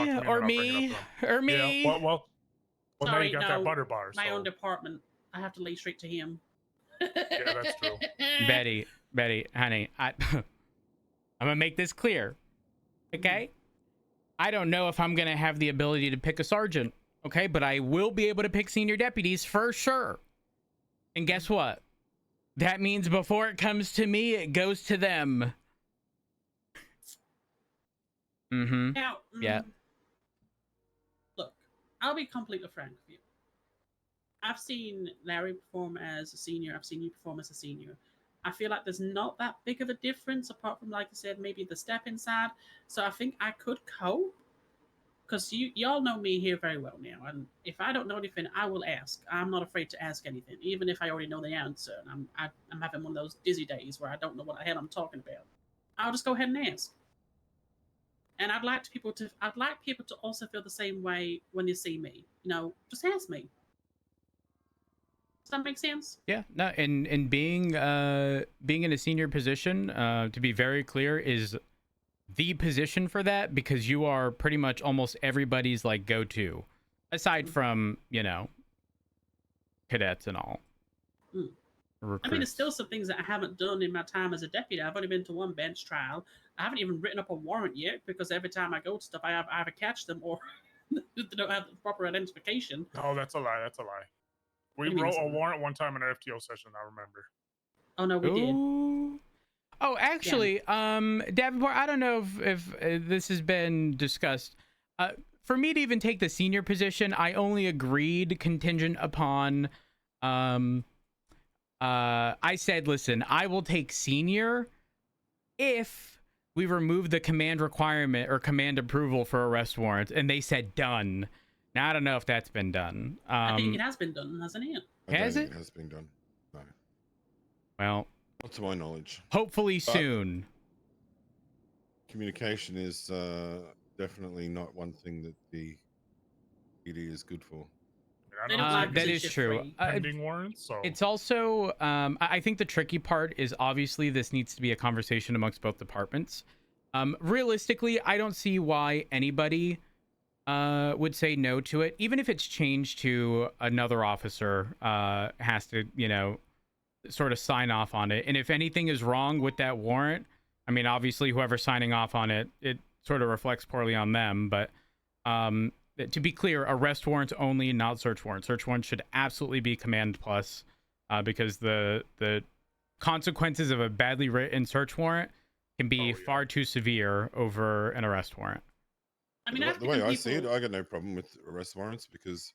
me, or me, or me. Yeah, well, now Sorry, you got no, that butter bar. my So. own department. I have to lay straight to him. Yeah, that's true. Betty, honey, I'm gonna make this clear, okay? I don't know if I'm gonna have the ability to pick a sergeant, okay? But I will be able to pick senior deputies for sure. And guess what? That means before it comes to me, it goes to them. Mm-hmm. Now, Yeah. Look, I'll be completely frank with you. I've seen Larry perform as a senior. I've seen you perform as a senior. I feel like there's not that big of a difference apart from, like I said, maybe the step inside. So I think I could cope because y'all know me here very well now. And if I don't know anything, I will ask. I'm not afraid to ask anything, even if I already know the answer. And I'm having one of those dizzy days where I don't know what the hell I'm talking about. I'll just go ahead and ask. And I'd like people to also feel the same way when they see me. You know, just ask me. Does that make sense? Yeah, no, and being in a senior position, to be very clear, is the position for that, because you are pretty much almost everybody's like go-to, aside from, you know, cadets and all. I mean, there's still some things that I haven't done in my time as a deputy. I've only been to one bench trial. I haven't even written up a warrant yet because every time I go to stuff, I either catch them or they don't have the proper identification. No, that's a lie. That's a lie. We wrote a warrant one time in our FTO session. I remember. Oh no, we did. Oh, actually, Davenport, I don't know if this has been discussed. For me to even take the senior position, I only agreed contingent upon. I said, listen, I will take senior if we remove the command requirement or command approval for arrest warrants, and they said done. Now I don't know if that's been done. I think it has been done, hasn't it? Has it? It has been done. No. Well, not to my knowledge. Hopefully soon. Communication is definitely not one thing that the PD is good for. That is true. Pending warrants. So it's also, I think the tricky part is obviously this needs to be a conversation amongst both departments. Realistically, I don't see why anybody would say no to it, even if it's changed to another officer has to, you know, sort of sign off on it. And if anything is wrong with that warrant, I mean, obviously whoever's signing off on it, it sort of reflects poorly on them. But to be clear, arrest warrants only, not search warrants. Search warrants should absolutely be command plus, because the consequences of a badly written search warrant can be far too severe over an arrest warrant. I mean, the way I see it, I got no problem with arrest warrants, because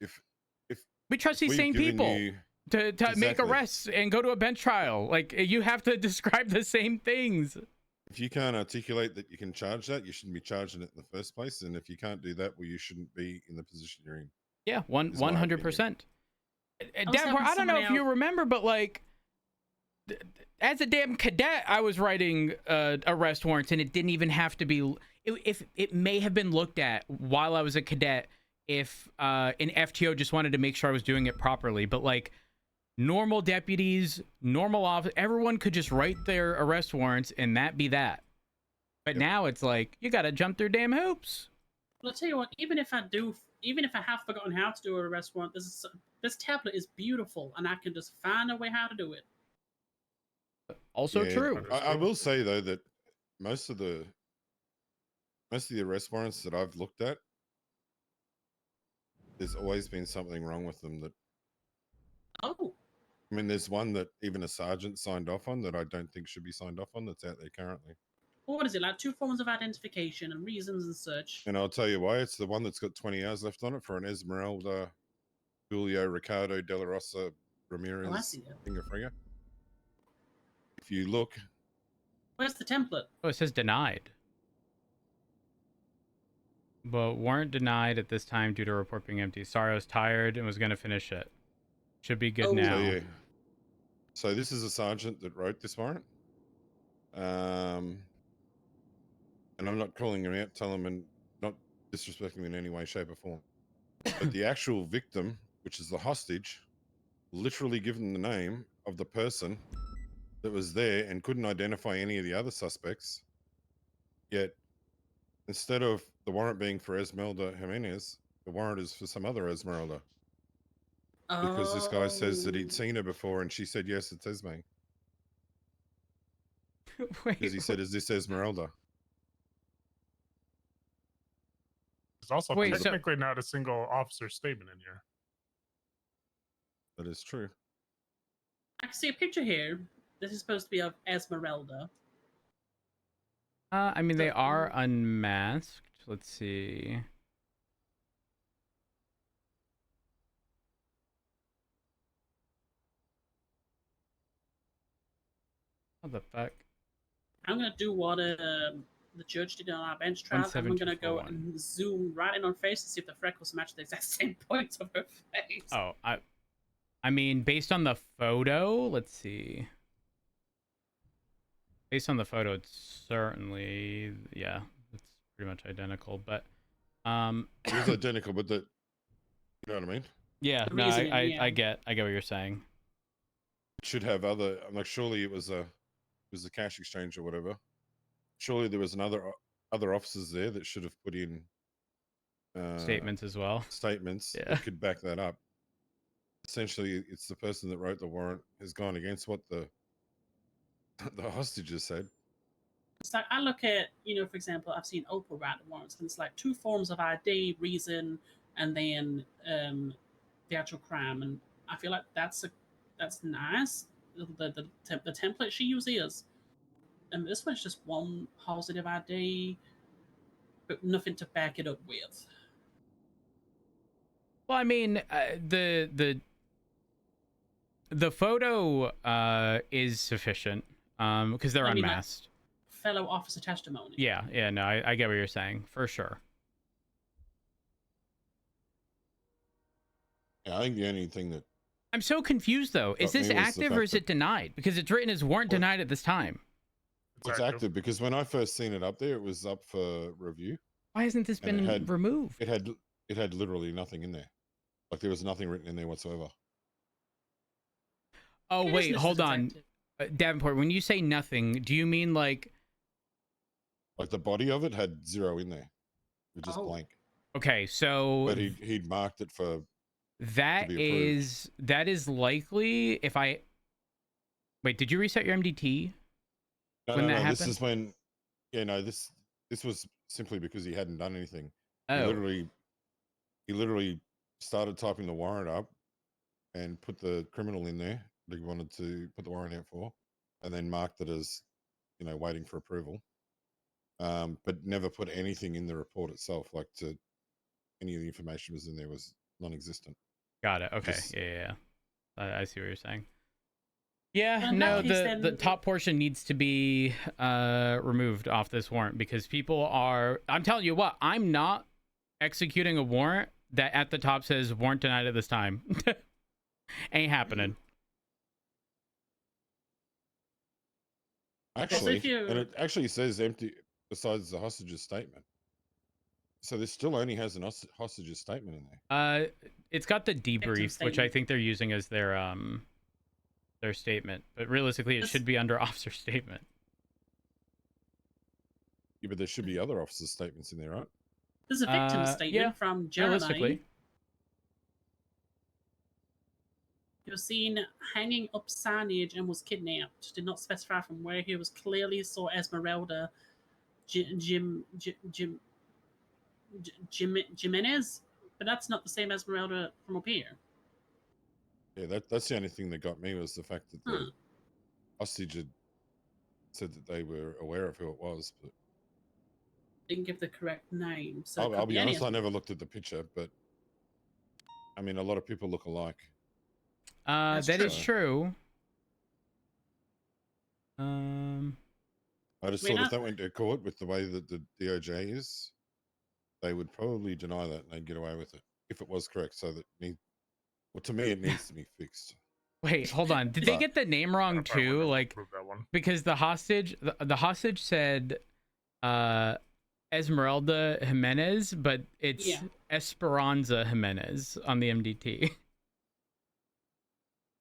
if we trust these same people to make arrests and go to a bench trial, like, you have to describe the same things. If you can't articulate that you can charge that, you shouldn't be charging it in the first place. And if you can't do that, well, you shouldn't be in the position you're in. Yeah, 100%. Davenport, I don't know if you remember, but like, as a damn cadet, I was writing arrest warrants, and it didn't even have to be. If it may have been looked at while I was a cadet, if an FTO just wanted to make sure I was doing it properly, but like, normal deputies, normal office, everyone could just write their arrest warrants and that be that. But now it's like, you gotta jump through damn hoops. Well, I'll tell you what, even if I have forgotten how to do an arrest warrant, this tablet is beautiful and I can just find a way how to do it. Also true. I will say though that most of the arrest warrants that I've looked at, there's always been something wrong with them. That I mean, there's one that even a sergeant signed off on that I don't think should be signed off on, that's out there currently. Well, what is it, like 2 forms of identification and reasons and such? And I'll tell you why. It's the one that's got 20 hours left on it for an Esmeralda, Julio, Ricardo, De La Rosa, Ramirez, Finger. If you look. Where's the template? Oh, it says denied. But warrant denied at this time due to report being empty. Sorry, I was tired and was going to finish it. Should be good now. So this is a sergeant that wrote this warrant. And I'm not calling him out, telling him and not disrespecting him in any way, shape or form. But the actual victim, which is the hostage, literally given the name of the person that was there and couldn't identify any of the other suspects. Yet instead of the warrant being for Esmeralda Jimenez, the warrant is for some other Esmeralda. Because this guy says that he'd Oh. seen her before, and she said, yes, it's Esme. Wait, Because he said, is this Esmeralda? There's also Wait, so- technically not a single officer statement in here. That is true. I can see a picture here. This is supposed to be of Esmeralda. I mean, they So, are unmasked. Let's see. What the fuck? I'm gonna do what the judge did on our bench trial. I'm gonna go 17241. and zoom right in on her face to see if the freckles match the exact same points of her face. Oh, I mean, based on the photo, let's see. Based on the photo, it's certainly, yeah, it's pretty much identical. But, It is identical, but you know what I mean? yeah, The no, reasoning, I yeah. get what you're saying. It should have other. I'm like, surely it was a cash exchange or whatever. Surely there was other officers there that should have put in Statements as well. statements Yeah. that could back that up. Essentially, it's the person that wrote the warrant has gone against what the hostages said. It's like I look at, for example, I've seen Oprah write the warrants, and it's like 2 forms of ID, reason, and then the actual crime. And I feel like that's nice. The template she uses, and this one's just one positive ID, but nothing to back it up with. Well, I mean, the photo is sufficient because they're I mean, like, unmasked. fellow officer testimony. Yeah, no, I get what you're saying for sure. Yeah, I think the only thing that I'm so confused though. Is Got this me was the active or fact is it that- detenied? Because it's written as warrant What? denied at this time. it's active because when I first seen it up there, it was up for review. Why hasn't this And it been had- removed? It had literally nothing in there. Like there was nothing written in there whatsoever. Oh wait, Business hold on, detective. Davenport. When you say nothing, do you mean like? Like the body of it had 0 in there. It was just Oh. blank. Okay, so But he'd marked it for that be approved. is likely if I. Wait, did you reset your MDT? No, When no, that no. This happened? is when, yeah, no. This was simply because he hadn't done anything. He Oh, literally started typing the warrant up, and put the criminal in there that he wanted to put the warrant out for, and then marked it as, waiting for approval. But never put anything in the report itself. Like any of the information was in there was non-existent. got it. Okay, Just- yeah. I see what you're saying. Yeah, Well, in no, that case, the then- top portion needs to be removed off this warrant because people are. I'm telling you what, I'm not executing a warrant that at the top says warrant denied at this time. Ain't happening. Actually, if you- and it actually says empty besides the hostage's statement. So this still only has an hostage's statement in there. It's got the debrief, which I statement. think they're using as their statement, but realistically, it This- should be under officer statement. Yeah, but there should be other officers' statements in there, right? There's a victim yeah, statement from Jeremy. Realistically, He was seen hanging up signage and was kidnapped. Did not specify from where. He was clearly saw Esmeralda Jimenez, but that's not the same Esmeralda from up here. Yeah, that's the only thing that got me was the fact that the hostage had said that they were aware of who it was. But Didn't give the correct name. So it I'll could be any honest, of I them. never looked at the picture, but I mean, a lot of people look alike. That's that is true. true. I just I mean, thought if that went to court with the way that the DOJ is, they would probably deny that and they'd get away with it if it was correct. So that to me, it needs to be fixed. Wait, hold on. Did they But- get the name wrong I wouldn't too? have Like, approved that one. because the hostage said Esmeralda Jimenez, but it's Yeah. Esperanza Jimenez on the MDT.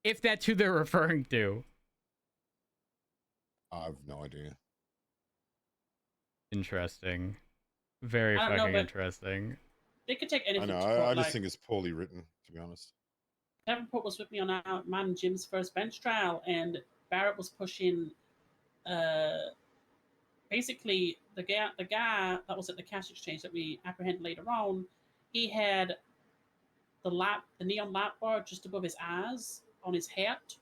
If that's who they're referring to. I have no idea. Interesting. Very I don't know, fucking but interesting. they could take I anything know. to court. I just Like, think it's poorly written, to be honest. Davenport was with me on our mine and Jim's first bench trial, and Barrett was pushing. Basically, the guy that was at the cash exchange that we apprehended later on, he had the neon light bar just above his eyes on his hat,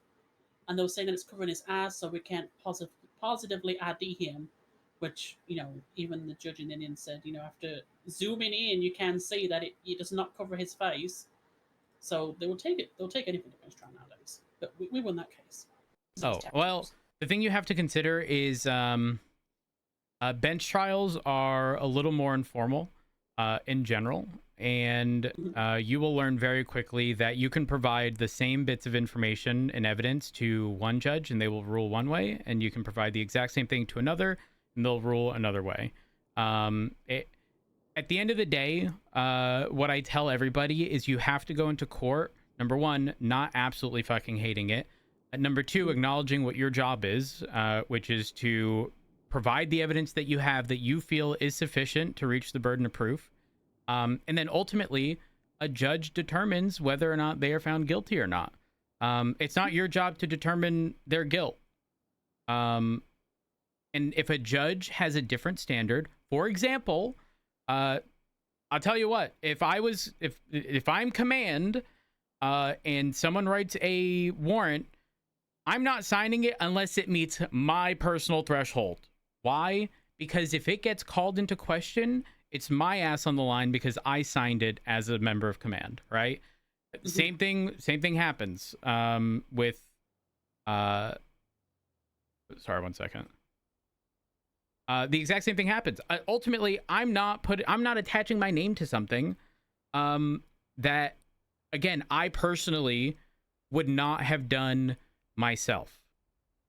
and they were saying that it's covering his eyes, so we can't positively ID him. Which, even the judge in Indian said, after zooming in, you can see that it does not cover his face. So they will take it. They'll take anything to bench trial nowadays. But we won that case. Oh, well, the thing you have to consider is bench trials are a little more informal in general, and you will learn very quickly that you can provide the same bits of information and evidence to one judge and they will rule one way, and you can provide the exact same thing to another and they'll rule another way. At the end of the day, what I tell everybody is you have to go into court, number one, not absolutely fucking hating it, and number two, acknowledging what your job is, which is to provide the evidence that you have that you feel is sufficient to reach the burden of proof. And then ultimately, a judge determines whether or not they are found guilty or not. It's not your job to determine their guilt. And if a judge has a different standard, for example, I'll tell you what, if I'm command and someone writes a warrant, I'm not signing it unless it meets my personal threshold. Why? Because if it gets called into question, it's my ass on the line because I signed it as a member of command, right? Same thing happens with sorry, 1 second. The exact same thing happens. Ultimately, I'm not attaching my name to something that, again, I personally would not have done myself.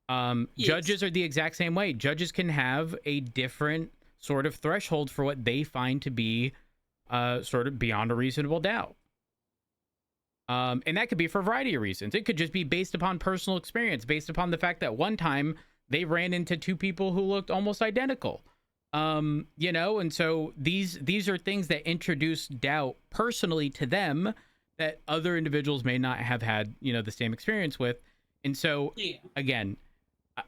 Yes. Judges are the exact same way. Judges can have a different sort of threshold for what they find to be sort of beyond a reasonable doubt. And that could be for a variety of reasons. It could just be based upon personal experience, based upon the fact that one time they ran into two people who looked almost identical. And so these are things that introduce doubt personally to them that other individuals may not have had, the same experience with. And so, again,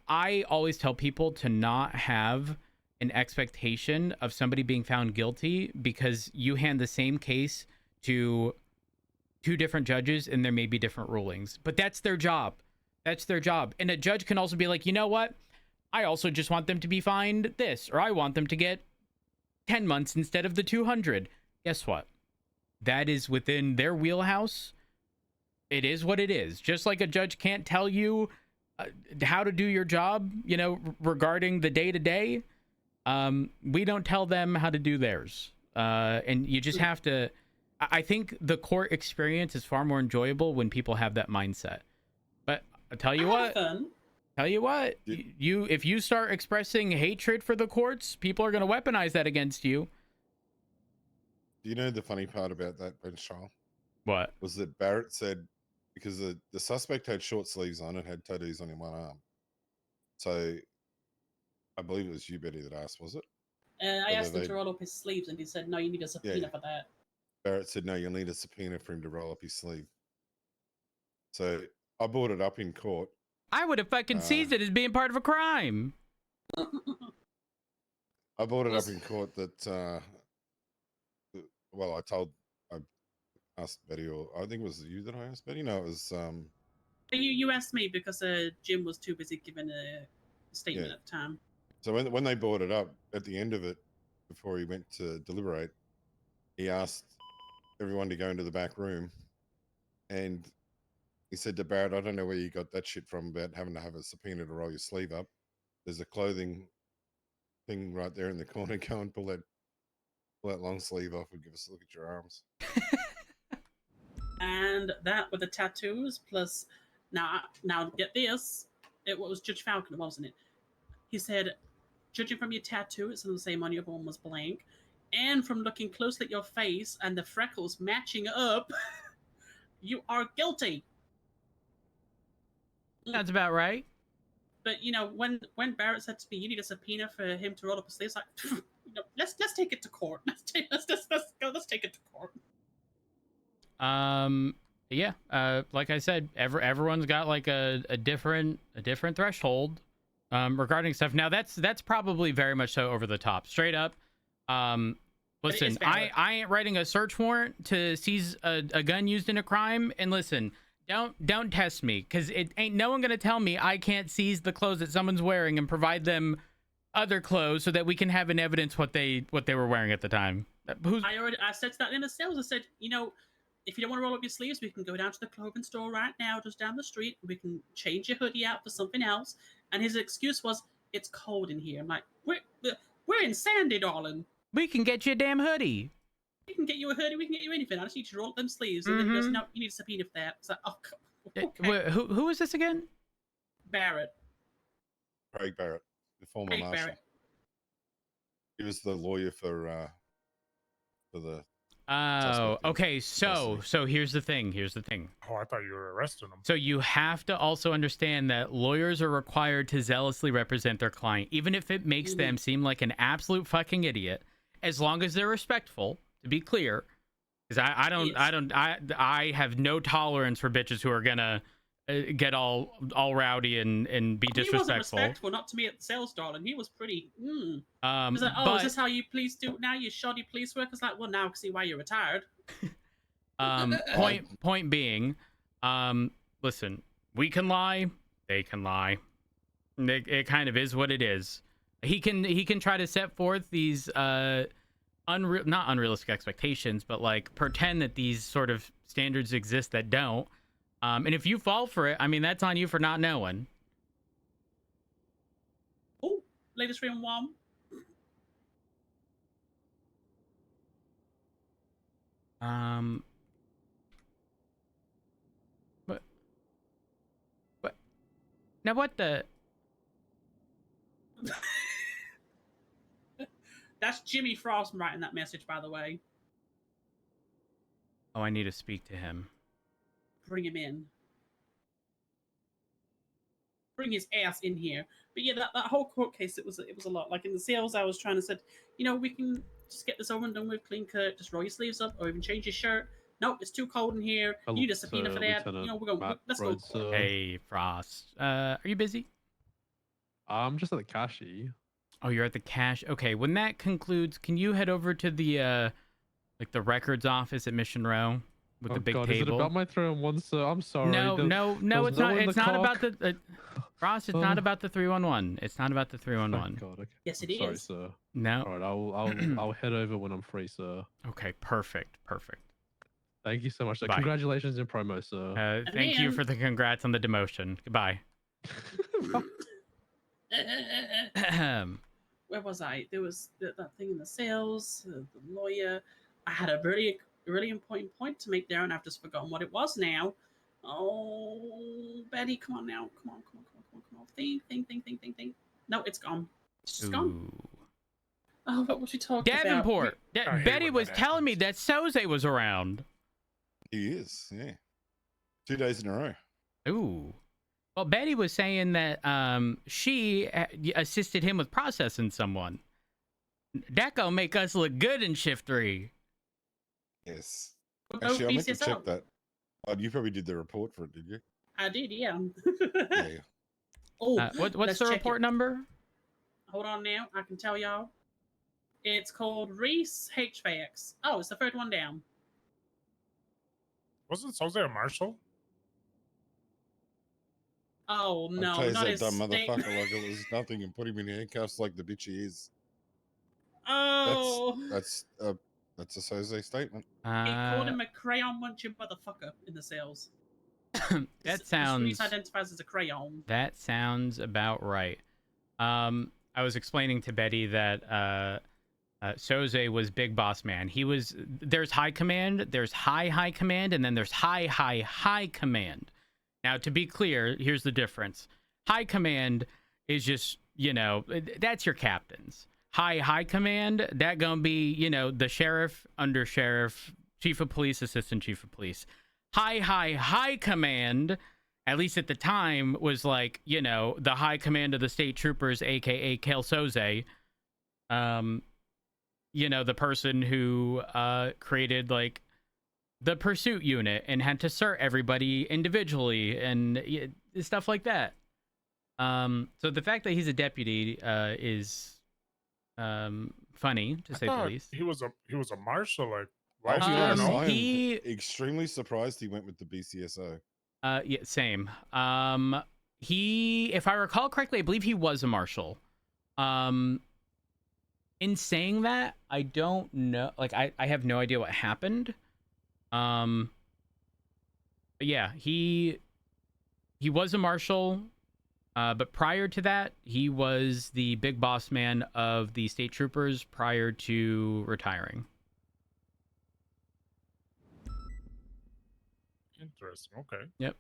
I always tell people to not have an expectation of somebody being found guilty because you hand the same case to two different judges and there may be different rulings. But that's their job. That's their job. And a judge can also be like, you know what? I also just want them to be fined this, or I want them to get 10 months instead of the 200. Guess what? That is within their wheelhouse. It is what it is. Just like a judge can't tell you how to do your job, regarding the day-to-day, we don't tell them how to do theirs. And you just have to... I think the court experience is far more enjoyable when people have that mindset. But I'll tell you what... if you start expressing hatred for the courts, people are going to weaponize that against you. Do you know the funny part about that bench trial? What? Was that Barrett said, because the suspect had short sleeves on and had tattoos on in one arm. So I believe it was you, Betty, that asked, was it? I asked him to roll up his sleeves, and he said, no, you need a subpoena for that. Barrett said, no, you'll need a subpoena for him to roll up his sleeve. So I brought it up in court. I would have fucking seized it as being part of a crime. I brought it up in court that, I asked Betty, or I think it was you that I asked Betty. No, it was... You asked me because Jim was too busy giving a statement at the time. So when they brought it up, at the end of it, before he went to deliberate, he asked everyone to go into the back room, and he said to Barrett, I don't know where you got that shit from about having to have a subpoena to roll your sleeve up. There's a clothing thing right there in the corner. Go and pull that long sleeve off and give us a look at your arms. And that with the tattoos, plus now get this, it was Judge Falcon, wasn't it? He said, judging from your tattoo, it's the same on your arm was blank, and from looking closely at your face and the freckles matching up, you are guilty. That's about right. But when Barrett said to me, you need a subpoena for him to roll up his sleeves, like, no, let's take it to court. Let's take it to court. Yeah, like I said, everyone's got like a different threshold regarding stuff. Now that's probably very much so over the top. Straight up, listen, I ain't writing a search warrant to seize a gun used in a crime. And listen, don't test me, because it ain't no one gonna tell me I can't seize the clothes that someone's wearing and provide them other clothes so that we can have an evidence what they were wearing at the time. I said that in the sales. I said, if you don't want to roll up your sleeves, we can go down to the clothing store right now, just down the street. We can change your hoodie out for something else. And his excuse was, it's cold in here. I'm like, we're in Sandy, darling. We can get you a damn hoodie. We can get you a hoodie. We can get you anything. I just need you to roll up them sleeves. And then he goes, no, you need a subpoena for that. It's like, oh, okay. Who is this again? Barrett. Craig Barrett, the former Craig marshal. Barrett. He was the lawyer for the. Oh, okay. So here's the thing. Oh, I thought you were arresting him. So you have to also understand that lawyers are required to zealously represent their client, even if it makes them seem like an absolute fucking idiot, as long as they're respectful, to be clear. Because I have no tolerance for bitches who are gonna get all rowdy and be disrespectful. He wasn't respectful, not to me at the sales, darling. He was pretty. He was like, is this how you police do it now? You shoddy police work? It's like, well, now I can see why you're retired. Point being, listen, we can lie, they can lie. It kind of is what it is. He can try to set forth these not unrealistic expectations, but like pretend that these sort of standards exist that don't. And if you fall for it, I mean, that's on you for not knowing. Oh, latest 3-in-1. What? Now what the? That's Jimmy Frost writing that message, by the way. Oh, I need to speak to him. Bring him in. Bring his ass in here. But yeah, that whole court case, it was a lot. Like in the sales, I was trying to say, we can just get this over and done with, clean cut, just roll your sleeves up, or even change your shirt. Nope, it's too cold in here. You need a subpoena for that. Let's go. Hey, Frost. Are you busy? I'm just at the cashier. Oh, you're at the cash. Okay, when that concludes, can you head over to the the records office at Mission Row with the big table? Is it about my 3-in-1, sir? I'm sorry. No, it's not. It's not about the Frost. It's not about the 311. It's not about the 311. God, okay. Yes, it is. Sorry, sir. No. All right, I'll head over when I'm free, sir. Okay, perfect. Thank you so much, sir. Bye. Congratulations in promo, sir. Thank you for the congrats on the demotion. Goodbye. Where was I? There was that thing in the sales, the lawyer. I had a really, really important point to make there, and I've just forgotten what it was now. Oh, Betty, come on now. Come on. Think. No, it's gone. It's just gone. Oh, what was we talking about? Davenport. Betty was telling me that Soze was around. He is, yeah. 2 days in a row. Ooh. Well, Betty was saying that she assisted him with processing someone. That gonna make us look good in shift 3. Yes. Actually, I meant to check that. Oh, you probably did the report for it, did you? I did, yeah. Yeah. Oh, what's the report number? Hold on now. I can tell y'all. It's called Reese HVAX. Oh, it's the third one down. Wasn't Jose a marshal? Oh no, I'll tell you not that his dumb state. motherfucker like it was nothing and put him in handcuffs like the bitch he is. Oh, That's a Soze statement. he called him a crayon munching motherfucker in the sales. That sounds. Reese identifies as a crayon. That sounds about right. I was explaining to Betty that Soze was big boss man. There's high command, there's high command, and then there's high command. Now, to be clear, here's the difference. High command is just, that's your captains. High command, that gonna be, the sheriff, under sheriff, chief of police, assistant chief of police. High command, at least at the time, was like, the high command of the state troopers, aka Kale Soze. you know, the person who created like the pursuit unit and had to cert everybody individually and stuff like that. So the fact that he's a deputy is funny to say the least. He was a marshal. Like, why I'll is be he honest, know? I he- am extremely surprised he went with the BCSO. Yeah, same. He, if I recall correctly, I believe he was a marshal. In saying that, I don't know. Like, I have no idea what happened. But yeah, he was a marshal. But prior to that, he was the big boss man of the state troopers prior to retiring. Interesting. Okay. Yep.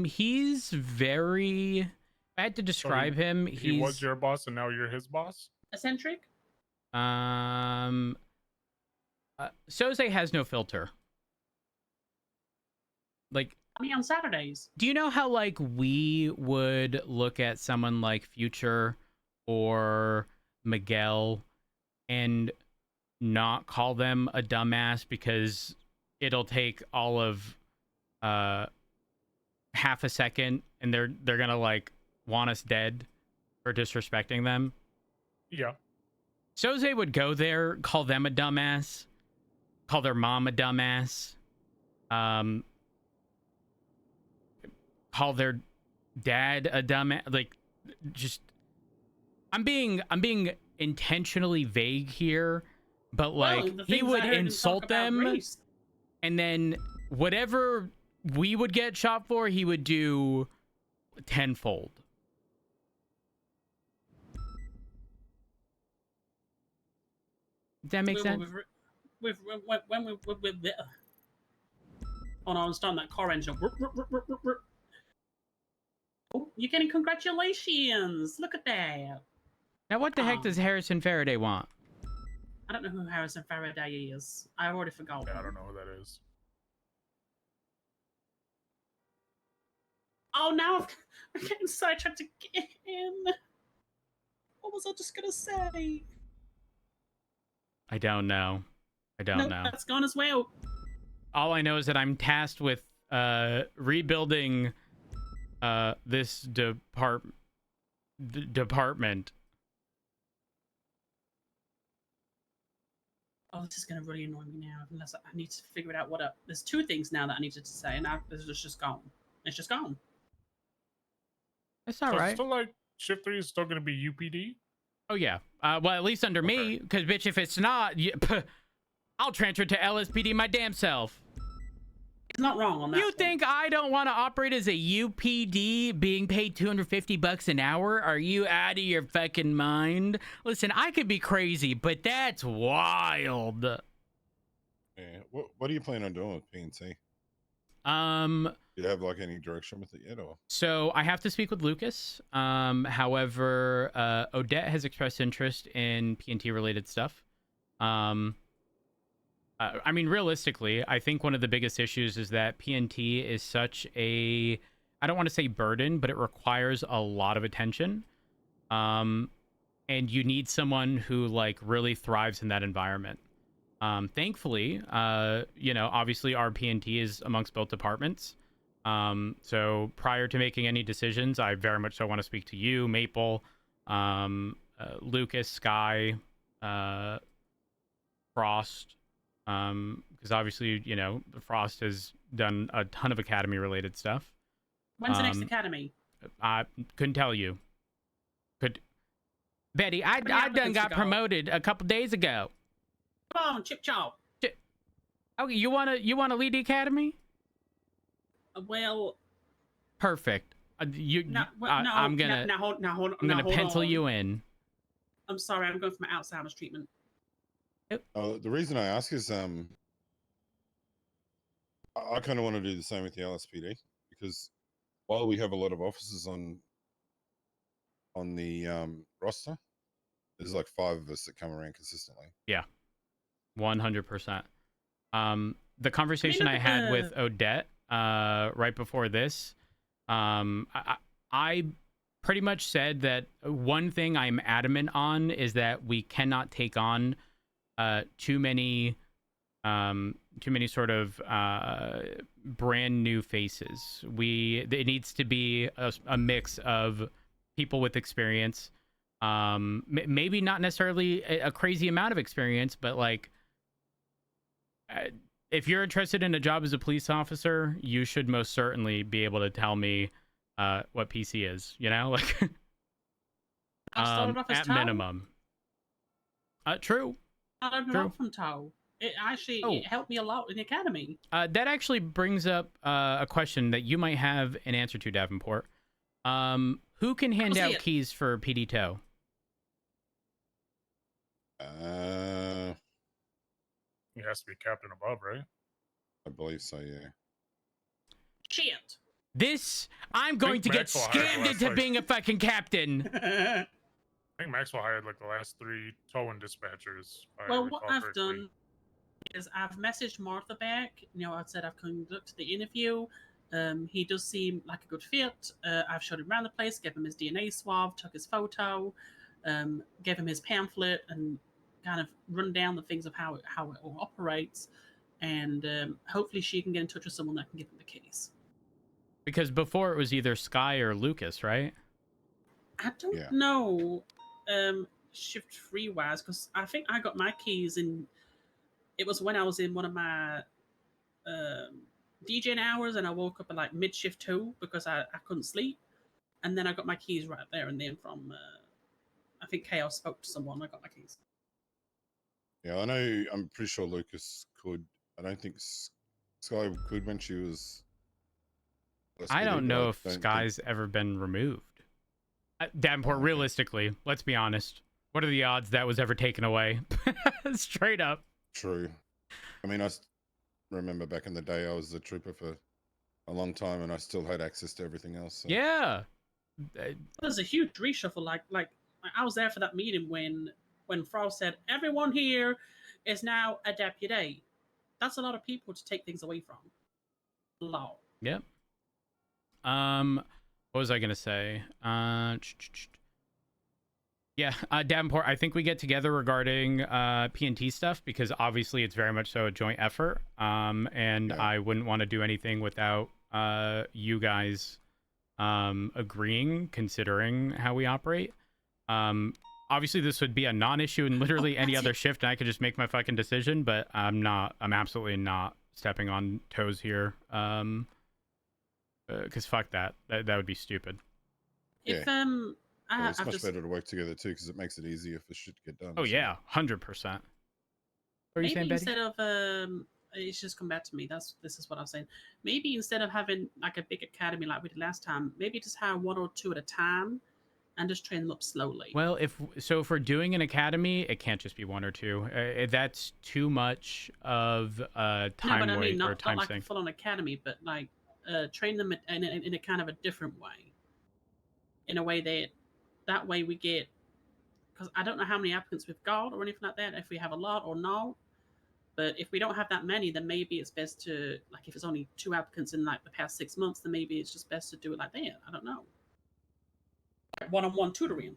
He's very. If I had to describe him, He was your boss, and now you're his boss. Eccentric? Soze has no filter. Like, I mean, on Saturdays. do you know how like we would look at someone like Future or Miguel and not call them a dumbass because it'll take all of half a second and they're gonna like want us dead for disrespecting them? Yeah. Soze would go there, call them a dumbass, call their mom a dumbass, call their dad a dumbass. Like, just I'm being intentionally vague here, but like he would insult them, and then whatever we would get shot for, he would do tenfold. Does that make sense? When we oh no, I was done that car engine. Oh, you're getting congratulations! Look at that. Now, what the heck does Harrison Faraday want? I don't know who Harrison Faraday is. I already forgot. Yeah, I don't know who that is. Oh, now I'm getting sidetracked again. What was I just gonna say? I don't know. I don't know. That's gone as well. All I know is that I'm tasked with rebuilding this department. Oh, this is gonna really annoy me now. Unless I need to figure it out. There's two things now that I needed to say, and this is just gone. It's just gone. That's all So right. still like shift 3 is still going to be UPD. Oh yeah. Well, at least under me, because bitch, if it's not, I'll transfer to LSPD my damn self. It's not wrong on that. You think I don't want to operate as a UPD being paid $250 an hour? Are you out of your fucking mind? Listen, I could be crazy, but that's wild. Yeah. What do you plan on doing with PNT? Do you have like any direction with it yet, or? So I have to speak with Lucas. However, Odette has expressed interest in PNT related stuff. I mean, realistically, I think one of the biggest issues is that PNT is such a, I don't want to say burden, but it requires a lot of attention. And you need someone who like really thrives in that environment. Thankfully, you know, obviously our PNT is amongst both departments. So prior to making any decisions, I very much so want to speak to you, Maple, Lucas, Sky, Frost, because obviously, you know, Frost has done a ton of academy related stuff. When's the next academy? I couldn't tell you. Betty, I done got promoted a couple days ago. Come on, Chip Chop. Okay, you wanna lead the academy? Well, perfect. I'm gonna pencil you in. I'm sorry, I'm going for my Alzheimer's treatment. The reason I ask is I kind of want to do the same with the LSPD, because while we have a lot of officers on the roster, there's like 5 of us that come around consistently. Yeah, 100%. The conversation I had with Odette right before this, I pretty much said that one thing I'm adamant on is that we cannot take on too many sort of brand new faces. It needs to be a mix of people with experience, maybe not necessarily a crazy amount of experience, but like if you're interested in a job as a police officer, you should most certainly be able to tell me what PC is, you know, like I started off as at Tau. minimum. True. I learned a True. lot from Tau. It actually Oh. it helped me a lot in the academy. That actually brings up a question that you might have an answer to, Davenport. Who can hand out keys for PD Tow? He has to be captain above, right? I believe so, yeah. Shit. I'm going to get Maxwell hired scammed last, into like- being a fucking captain. I think Maxwell hired like the last 3 towing dispatchers. if I Well, what recall I've correctly. done is I've messaged Martha back. You know, I said I've conducted the interview. He does seem like a good fit. I've showed him around the place, gave him his DNA swab, took his photo, gave him his pamphlet, and kind of run down the things of how it all operates. And hopefully she can get in touch with someone that can give him the keys. Because before it was either Sky or Lucas, right? I don't Yeah. know shift 3 wise, because I think I got my keys in. It was when I was in one of my DJing hours, and I woke up at like mid shift 2 because I couldn't sleep, and then I got my keys right there and then from. I think Chaos spoke to someone. I got my keys. Yeah, I know. I'm pretty sure Lucas could. I don't think Sky could when she was. I don't know if don't think- Sky's ever been removed. Davenport, Oh, okay. realistically, let's be honest. What are the odds that was ever taken away? Straight up. True. I mean, remember back in the day, I was a trooper for a long time, and I still had access to everything else. So. Yeah. There's a huge reshuffle. Like I was there for that meeting when Frost said everyone here is now a deputy. That's a lot of people to take things away from. A lot. Yep. What was I gonna say? Yeah, Davenport, I think we get together regarding PNT stuff because obviously it's very much so a joint effort. And Yeah. I wouldn't want to do anything without you guys agreeing, considering how we operate. Obviously this would be a non-issue in literally any other shift, and I could just make my fucking decision, but I'm absolutely not stepping on toes here. Because fuck that would be stupid. If Well, it's I've much just better to work together too, because it makes it easier for shit to get done. Oh so. yeah, 100%. What are you maybe saying, Betty? instead of it's just come back to me. This is what I'm saying. Maybe instead of having like a big academy like we did last time, maybe just hire 1 or 2 at a time and just train them up slowly. Well, if we're doing an academy, it can't just be 1 or 2. That's too much of a time no, but I wait mean or not time like a sink. full-on academy, but like train them in a kind of a different way. In a way that way we get, because I don't know how many applicants we've got or anything like that, if we have a lot or not. But if we don't have that many, then maybe it's best to, like, if it's only 2 applicants in like the past 6 months, then maybe it's just best to do it like that. I don't know. Like one-on-one tutoring.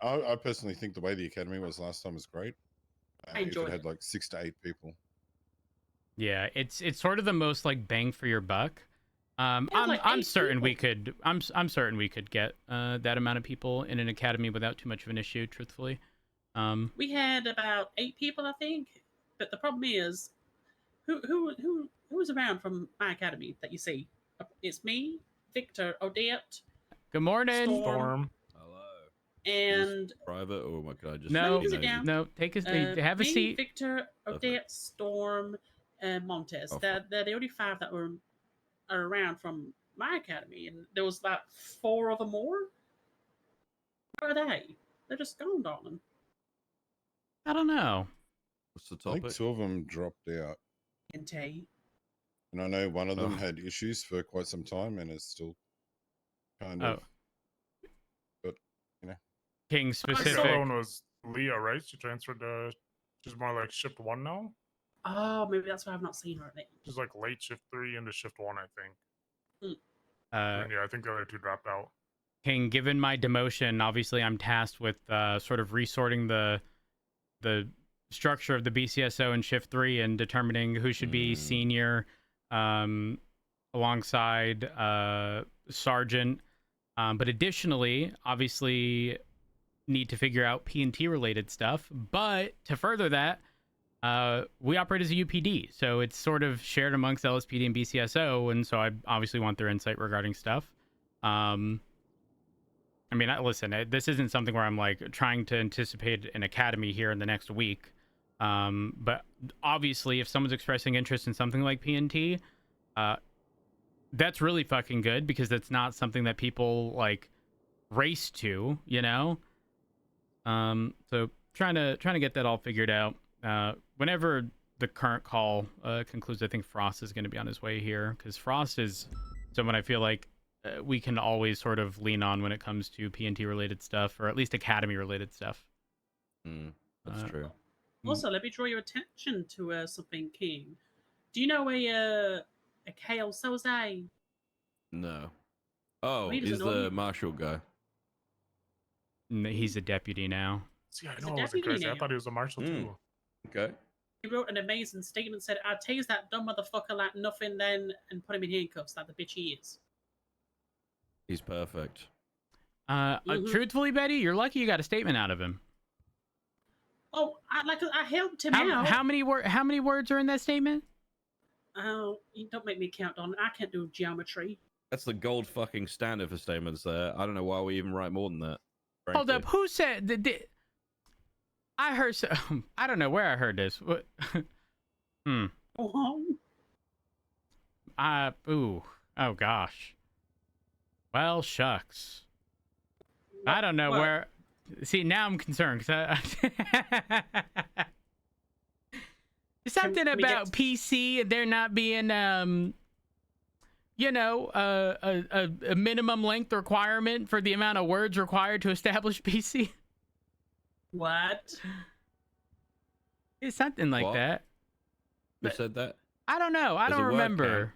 I personally think the way the academy was last time was great. I If enjoyed it had it. like 6 to 8 people. Yeah, it's sort of the most like bang for your buck. I'm like 8 certain we people. could I'm certain we could get that amount of people in an academy without too much of an issue, truthfully. We had about 8 people, I think. But the problem is, who was around from my academy that you see? It's me, Victor, Odette, Good morning. Storm. Hello. and Private, or what could I just? No, sit nosy? down. no, take a have a me, seat. Victor, Okay. Odette, Storm, and Montez. Oh, They're the only 5 that are around from my academy, and there was like 4 of them more. Where are they? They're just gone, darling. I don't know. What's the I think topic? 2 of them dropped out. And Tay. And I know one of them Oh. had issues for quite some time and is still kind Oh. of. But, King The specific. other one was Leah, right? She transferred to. She's more like shift 1 now. Oh, maybe that's why I've not seen her. She's like late shift 3 into shift 1, I think. Uh, And yeah, I think the other 2 dropped out. King, given my demotion, obviously I'm tasked with sort of resorting the the structure of the BCSO in Shift 3 and determining who should be senior alongside sergeant. But additionally, obviously, need to figure out P&T related stuff. But to further that, we operate as a UPD, so it's sort of shared amongst LSPD and BCSO, and so I obviously want their insight regarding stuff. I mean, listen, this isn't something where I'm like trying to anticipate an academy here in the next week. But obviously, if someone's expressing interest in something like P&T, that's really fucking good, because that's not something that people like race to, you know. So trying to get that all figured out. Whenever the current call concludes, I think Frost is going to be on his way here, because Frost is someone I feel like we can always sort of lean on when it comes to P&T related stuff, or at least academy related stuff. That's true. Also, let me draw your attention to something, King. Do you know a Kale Soze? No. Oh, He doesn't he's know the you. marshal guy. He's a deputy now. See, I He's a know I wasn't deputy crazy. I now. thought he was a marshal too. Okay. He wrote an amazing statement, said, "I'd tase that dumb motherfucker like nothing then and put him in handcuffs like the bitch he is." He's perfect. Truthfully, Betty, you're lucky you got a statement out of him. Oh, I helped him out. How many words are in that statement? Oh, you don't make me count on. I can't do geometry. That's the gold fucking standard for statements there. I don't know why we even write more than that. Hold frankly. up, who said I heard I don't know where I heard this. What? Oh, Oh gosh. Well, shucks. I don't know what? where. See, now I'm concerned because something Can we about get- PC and there not being you know, a minimum length requirement for the amount of words required to establish PC. what? It's something like What? that. Who said that? I don't know. I Does don't it work, remember.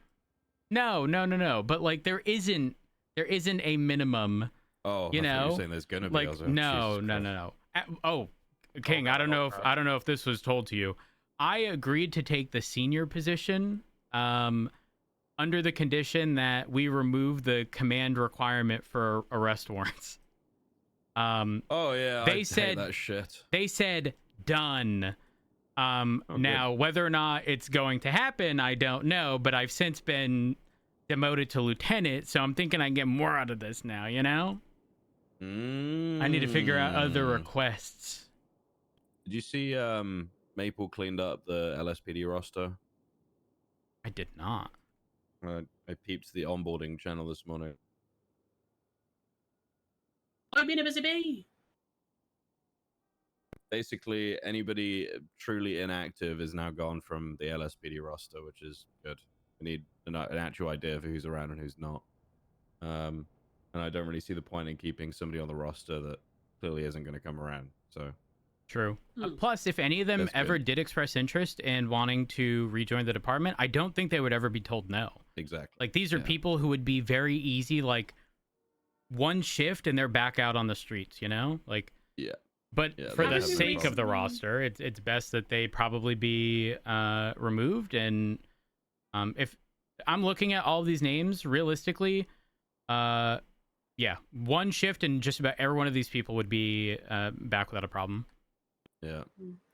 No. But like, there isn't a minimum. Oh, You I thought know, were saying there's gonna be. I Like, was like, no. Jesus Christ. King, God, I don't know God. if this was told to you. I agreed to take the senior position, under the condition that we remove the command requirement for arrest warrants. Oh yeah, They I said- hate that shit. They said done. Now, whether or not it's going to happen, I don't know, but I've since been demoted to lieutenant, so I'm thinking I can get more out of this now, you know? I need to figure out other requests. Did you see Maple cleaned up the LSPD roster? I did not. I peeped the onboarding channel this morning. I've been a busy bee. Basically, anybody truly inactive is now gone from the LSPD roster, which is good. We need an actual idea of who's around and who's not. And I don't really see the point in keeping somebody on the roster that clearly isn't going to come around. So True. Hmm. Plus, if any of them That's ever good. did express interest in wanting to rejoin the department, I don't think they would ever be told no. exactly. Like, these are Yeah. people who would be very easy, like, one shift and they're back out on the streets, you know? Like, Yeah. But Yeah, for they the have no sake of the problem. roster, it's best that they probably be removed. And if I'm looking at all these names, realistically, yeah, one shift and just about every one of these people would be back without a problem. Yeah.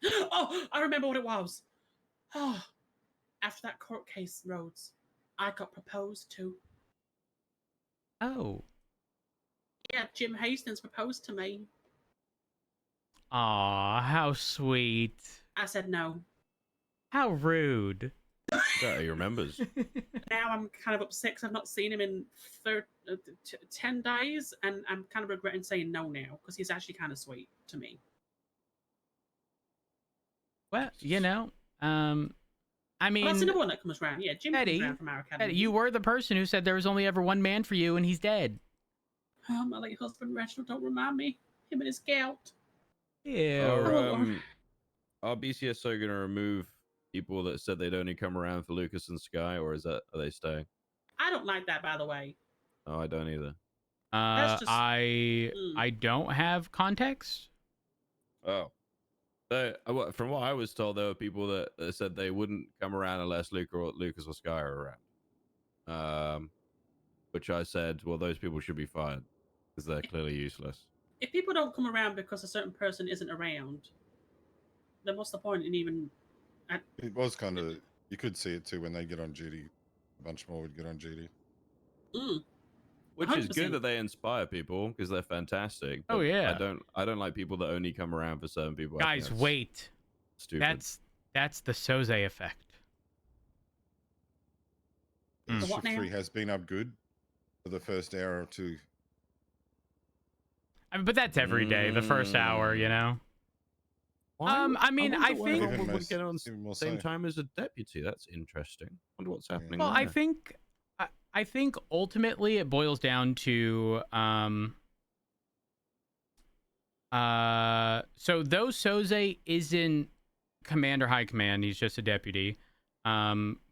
Oh, I remember what it was. Oh, after that court case, Rhodes, I got proposed to. Oh. Yeah, Jim Hastings proposed to me. Aw, how sweet. I said no. How rude. Yeah, he remembers. Now I'm kind of upset because I've not seen him in 10 days, and I'm kind of regretting saying no now because he's actually kind of sweet to me. Well, you know, I Well, mean, that's another one that comes around. Yeah, Jim Eddie, comes around from our academy. Eddie, you were the person who said there was only ever one man for you and he's dead. Oh, my late husband Reginald, don't remind me. Him and his gout. Ew. Are BCSO going to remove people that said they'd only come around for Lucas and Sky, or are they staying? I don't like that, by the way. Oh, I don't either. That's just- I don't have context. Oh. From what I was told, there were people that said they wouldn't come around unless Lucas or Sky are around. Which I said, well, those people should be fired because they're clearly useless. If people don't come around because a certain person isn't around, then what's the point in even? It was kind of, you could see it too when they get on duty. A bunch more would get on duty. Which is 100%. good that they inspire people because they're fantastic. Oh, but yeah. I don't like people that only come around for certain people. I think Guys, that's wait. stupid. That's the Soze effect. The what Shift now? 3 has been up good for the first hour or two. I mean, but that's every day, the first hour, you know? I mean, I think... Everyone would get on even more same so. time as a deputy. That's interesting. Wonder what's happening Well, there. I think ultimately it boils down to so though Soze isn't command or high command, he's just a deputy.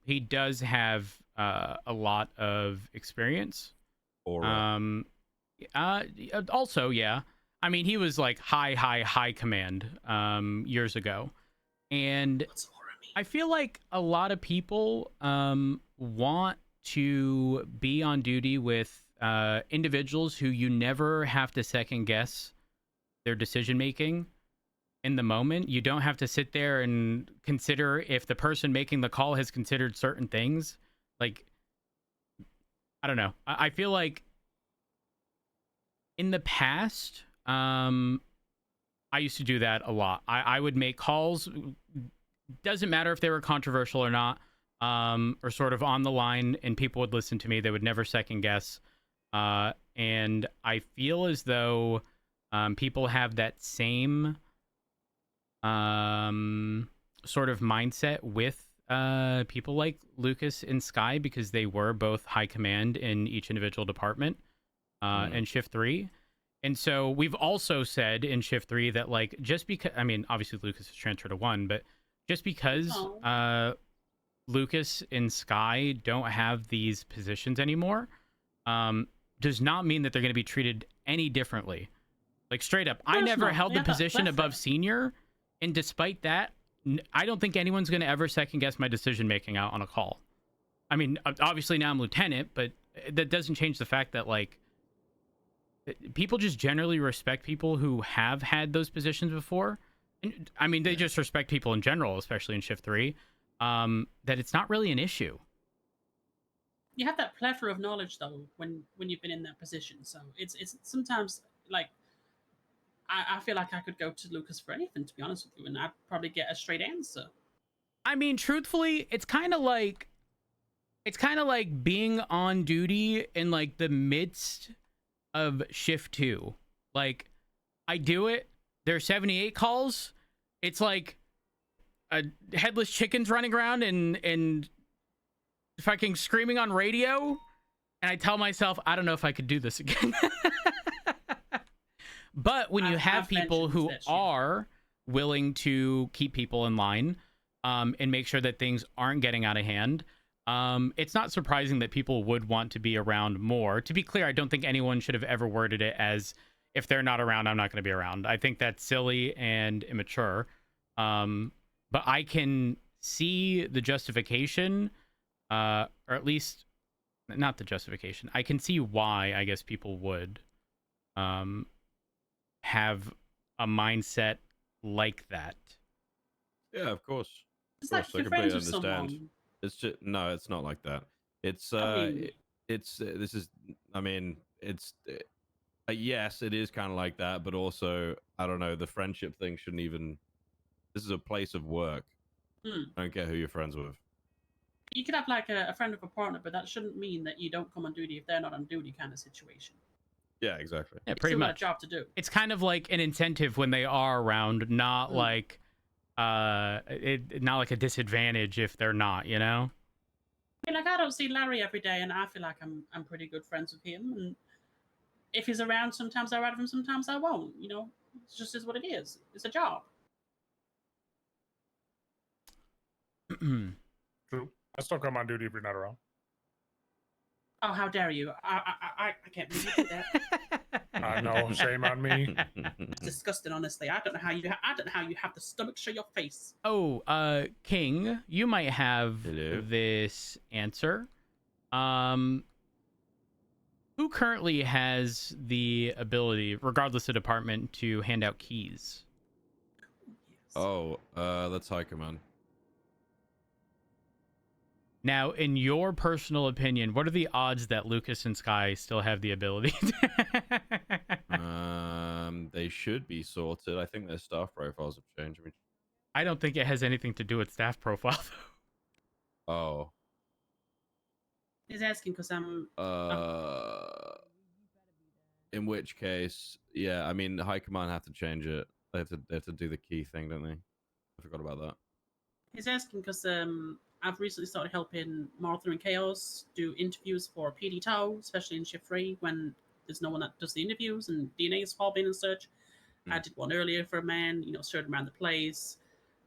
He does have a lot of experience. Also, yeah. I mean, he was like high command years ago. And I feel like a lot of people want to be on duty with individuals who you never have to second guess their decision making in the moment. You don't have to sit there and consider if the person making the call has considered certain things. Like, I don't know. I feel like in the past, I used to do that a lot. I would make calls. Doesn't matter if they were controversial or not. Or sort of on the line, and people would listen to me. They would never second guess. And I feel as though people have that same sort of mindset with people like Lucas and Sky, because they were both high command in each individual department in Shift 3. And so we've also said in Shift 3 that, like, just because, I mean, obviously Lucas has transferred to 1, but just because Lucas and Sky don't have these positions anymore does not mean that they're going to be treated any differently. Like, straight up, I never held the position above senior, and despite that, I don't think anyone's going to ever second guess my decision making out on a call. I mean, obviously now I'm lieutenant, but that doesn't change the fact that, like, people just generally respect people who have had those positions before. And, I mean, they just respect people in general, especially in Shift 3. That it's not really an issue. You have that plethora of knowledge though when you've been in that position. So it's sometimes like I feel like I could go to Lucas for anything, to be honest with you, and I'd probably get a straight answer. I mean, truthfully, it's kind of like being on duty in like the midst of Shift 2. Like, I do it. There's 78 calls. It's like headless chickens running around and fucking screaming on radio, and I tell myself, I don't know if I could do this again. But when you have people who are willing to keep people in line and make sure that things aren't getting out of hand, it's not surprising that people would want to be around more. To be clear, I don't think anyone should have ever worded it as, if they're not around, I'm not going to be around. I think that's silly and immature. But I can see the justification, or at least not the justification. I can see why, I guess, people would have a mindset like that. Yeah, of course. It's Of like course, I you're friends completely with understand. someone. It's just no, it's not like that. It's this is. I mean, it's yes, it is kind of like that, but also I don't know. The friendship thing shouldn't even. This is a place of work. I don't care who you're friends with. You could have like a friend of a partner, but that shouldn't mean that you don't come on duty if they're not on duty, kind of situation. Yeah, exactly. Yeah, pretty much. Still got a job to do. It's kind of like an incentive when they are around, not like not like a disadvantage if they're not, you know? I mean, like, I don't see Larry every day, and I feel like I'm pretty good friends with him. And if he's around, sometimes I'll have him, sometimes I won't. You know, it just is what it is. It's a job. True. I still come on duty if you're not around. Oh, how dare you! I can't believe you did that. I know, shame on me. It's disgusting, honestly. I don't know how you. I don't know how you have the stomach to show your face. Oh, King, you might have Hello? this answer. Who currently has the ability, regardless of department, to hand out keys? Yes. Oh, that's Hiker Man. Now, in your personal opinion, what are the odds that Lucas and Sky still have the ability? They should be sorted. I think their staff profiles have changed. I mean, I don't think it has anything to do with staff profile, though. oh, He's asking because I'm. in which case, yeah, I mean, High Command have to change it. They have to do the key thing, don't they? I forgot about that. He's asking because I've recently started helping Martha and Chaos do interviews for PD Tau, especially in Shift 3 when there's no one that does the interviews and DNA is falling and such. I did one earlier for a man, showed him around the place,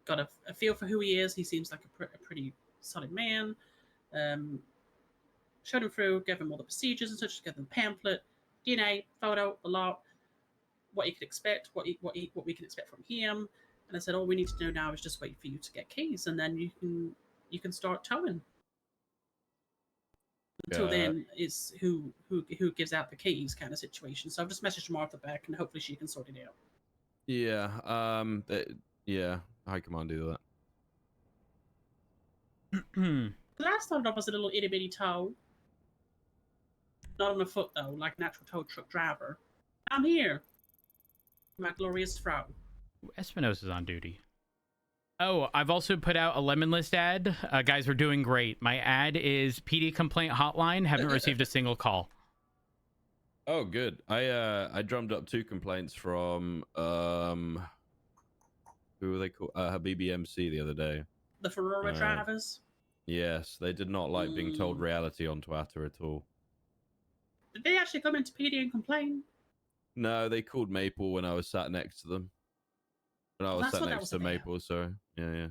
got a feel for who he is. He seems like a pretty solid man. Showed him through, gave him all the procedures and such, gave him the pamphlet, DNA, photo, a lot, what he could expect, what we can expect from him. And I said, all we need to do now is just wait for you to get keys, and then you can start towing. Until then, it's who gives out the keys kind of situation. So I've just messaged Martha back, and hopefully she can sort it out. Yeah. Yeah. High Command do that. The last started off as a little itty bitty tow. Not on a foot though, like an actual tow truck driver. I'm here, my glorious Frau. Espinosa's on duty. Oh, I've also put out a lemon list ad. Guys, we're doing great. My ad is PD complaint hotline. Haven't received a single call. Oh, good. I drummed up 2 complaints from who were they called? Habibi MC the other day. The Ferrari drivers. Yes, they did not like being told reality on Twitter at all. Did they actually come into PD and complain? No, they called Maple when I was sat next to them. When I was sat next to Maple, sorry. Yeah.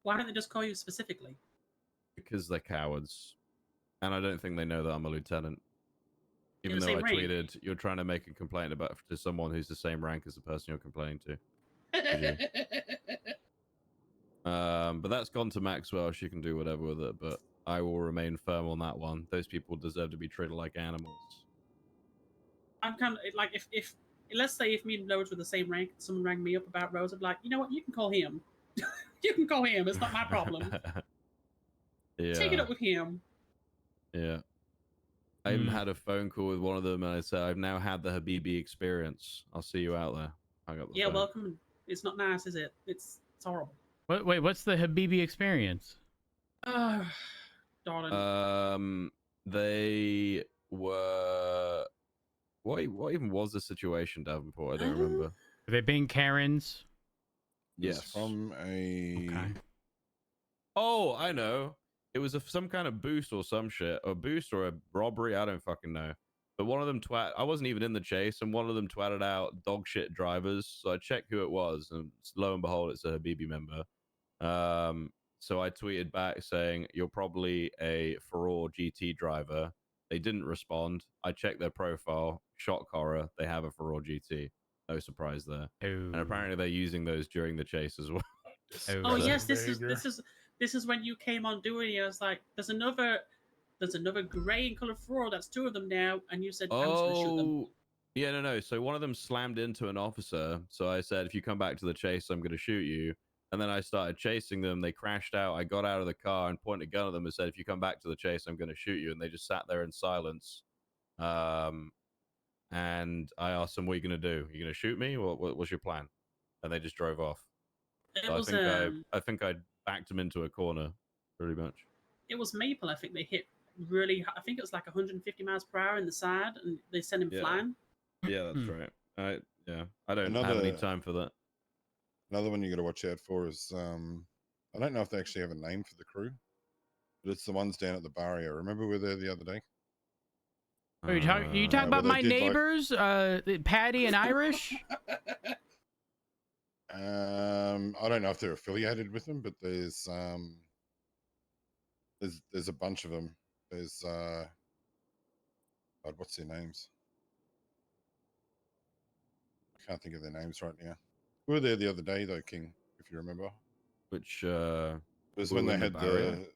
Why don't they just call you specifically? Because they're cowards. And I don't think they know that I'm a lieutenant. Even the though I same rank. tweeted, you're trying to make a complaint about to someone who's the same rank as the person you're complaining to. But that's gone to Maxwell. She can do whatever with it, but I will remain firm on that one. Those people deserve to be treated like animals. I'm kind of like if let's say if me and Rose were the same rank, someone rang me up about Rose, I'd be like, you know what, you can call him. You can call him. It's not my problem. Yeah. Take it up with him. Yeah. I even had a phone call with one of them, and I said, I've now had the Habibi experience. I'll see you out there. I got the Yeah, phone. welcome. It's not nice, is it? It's horrible. Wait, what's the Habibi experience? Darling. They were. What even was the situation, Davenport? I don't remember. Are they being Karens? Yes. From a. Okay. Oh, I know. It was some kind of boost or some shit. A boost or a robbery. I don't fucking know. But one of them I wasn't even in the chase, and one of them twatted out dog shit drivers. So I checked who it was, and lo and behold, it's a Habibi member. So I tweeted back saying, you're probably a Ferrari GT driver. They didn't respond. I checked their profile. Shock horror. They have a Ferrari GT. No surprise there. Oh. And apparently they're using those during the chase as well. Oh yes, this is when you came on doing it. I was like, there's another gray and color Ferrari. That's 2 of them now, and you said I'm just gonna shoot them. Yeah, no. So one of them slammed into an officer. So I said, if you come back to the chase, I'm going to shoot you. And then I started chasing them. They crashed out. I got out of the car and pointed a gun at them and said, if you come back to the chase, I'm going to shoot you. And they just sat there in silence. And I asked them, what are you going to do? Are you going to shoot me? What's your plan? And they just drove off. So I think I backed them into a corner pretty much. It was Maple. I think they hit really. I think it was like 150 miles per hour in the side, and they sent him flying. Yeah, that's right. I don't have any time for that. Another one you got to watch out for is I don't know if they actually have a name for the crew, but it's the ones down at the barrier. Remember we were there the other day? Are you talking about my neighbors, Patty and Irish? I don't know if they're affiliated with them, but there's a bunch of them. There's God, what's their names? can't think of their names right now. We were there the other day though, King, if you remember. Which It was were when we they in the had barrier?